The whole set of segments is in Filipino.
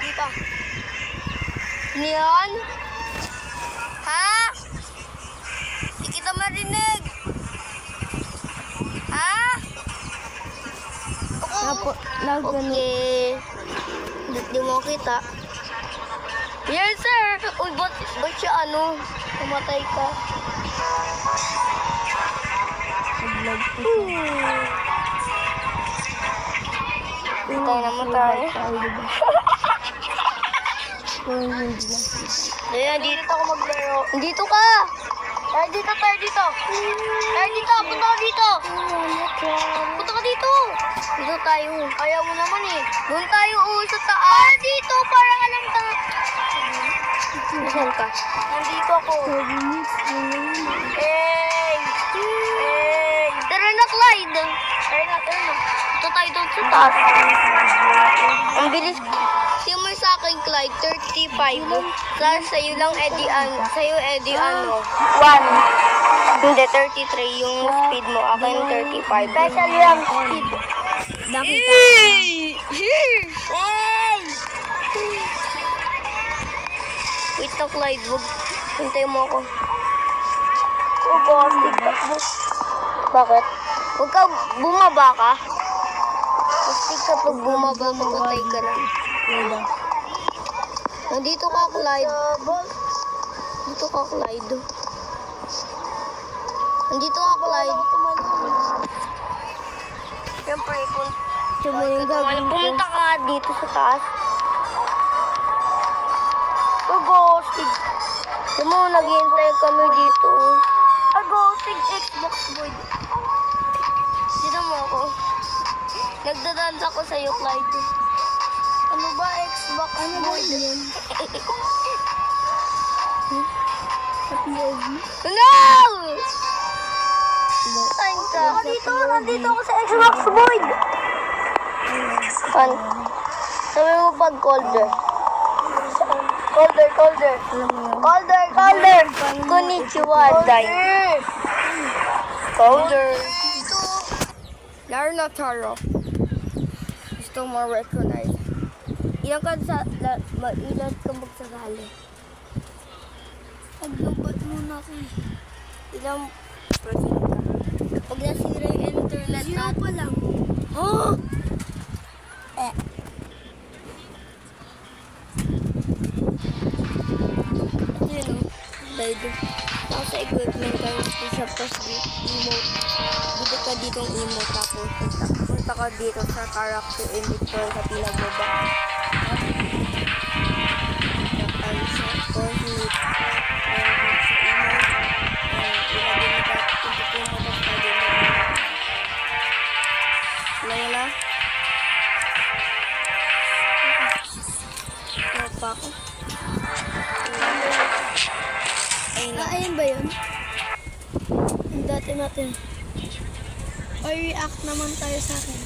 Dito. Niyan? Ha? Hindi kita marinig. Ha? Okay. Di mo kita. Yes, sir. Uy, ba't siya ano? Pumatay ka. Tayo naman tayo. Ayan, dito ako maglaro. Dito ka! Tayo dito, tayo dito. Tayo dito, punta ka dito. Punta ka dito. Dito tayo. Ayaw mo naman eh. Doon tayo sa taas. Dito, parang alam ka. Saan ka? Nandito ako. Hey! Hey! Tara na, Clyde. Tara na. Ito tayo doon sa taas. Ang bilis. Simmer sa akin, Clyde, 35. Sa'yo lang, Eddie, sa'yo, Eddie, 1. Hindi, 33 yung speed mo. Akin, 35. Special lang speed. Hey! Wait na, Clyde. Hintay mo ako. Bakit? Huwag ka, bumaba ka. Kasi kapag bumaba, mamatay ka na. Nandito ka, Clyde. Dito ka, Clyde. Nandito ka, Clyde. Siyempre, pumunta ka dito sa taas. Ghostig. Alam mo, naghihintay kami dito. Ghostig Xbox boy. Sino mo ako? Nagdadance ako sa'yo, Clyde. Ano ba, Xbox boy? Yan? Sa POV? No! Saan ka? Nandito ako sa Xbox boy. Pan? Sabi mo pag colder. Colder. Konnichiwa, Dai. Colder. Laro na Taro. Gusto mo recognize. Ilan ka magsasali? Paglubat muna ako. Ilang percent ka? Pag nasira yung internet Zero pa lang. Oh! Dahil tapos sa equipment ka yung push-up tapos emote. Dito ka ditong emote tapos punta ka dito sa character editor sa pinagbaba. Tapos sa cohit sa emote ilagay mo ka pintutin mo tapos lagay mo na ano pa ako Ayun ba yun? Yung dati natin. O react naman tayo sa akin.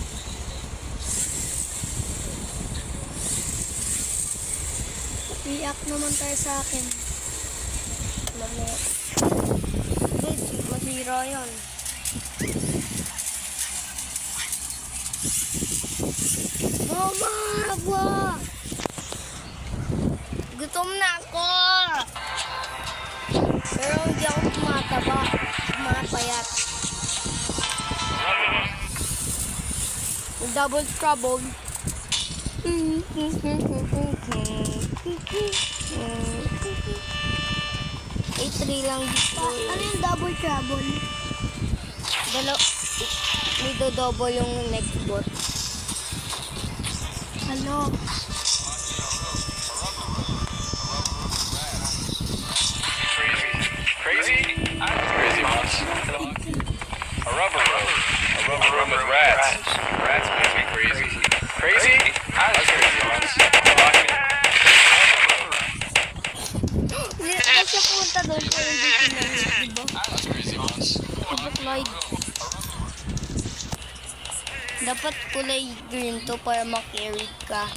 React naman tayo sa akin. Masira yun. Mama! Gutom na ako! Pero hindi ako pumapayat. Double trouble. A3 lang dito. Ano yung double trouble? May double yung next bot. Ano? Crazy? Crazy months. A rubber room with rats. Rats make me crazy. Crazy? I was crazy once. Hindi na siya punta doon sa hindi pinahit, diba? I was crazy once. Diba, Clyde? Dapat kulay green to para makarry ka.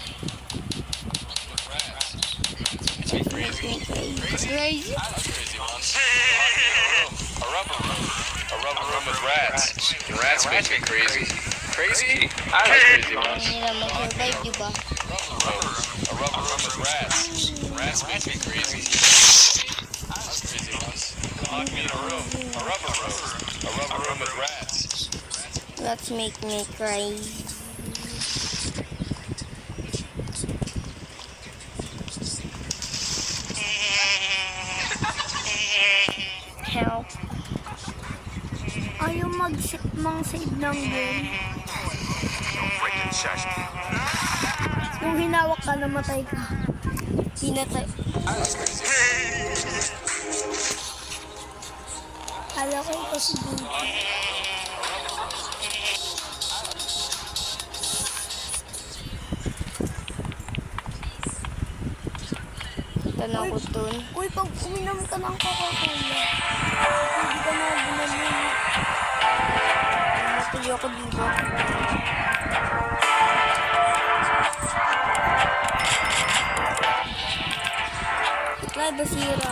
Crazy. Crazy? I was crazy once. A rubber room with rats. Rats make me crazy. Crazy? I was crazy once. Hindi nila mag-survive, di ba? A rubber room with rats. Rats makes me crazy. I was crazy once. Lock me in a room. A rubber room. A rubber room with rats. Let's make me cry. Help. Ayaw mang-save ng game. Kung hinawak ka, namatay ka. Pinatay. I was crazy. Kala ko ito si Buti. Tanong ko dun. Uy, pag uminom ka ng Coca-Cola, hindi ka na gumanin. Natuloy ako dito. Wala, basira.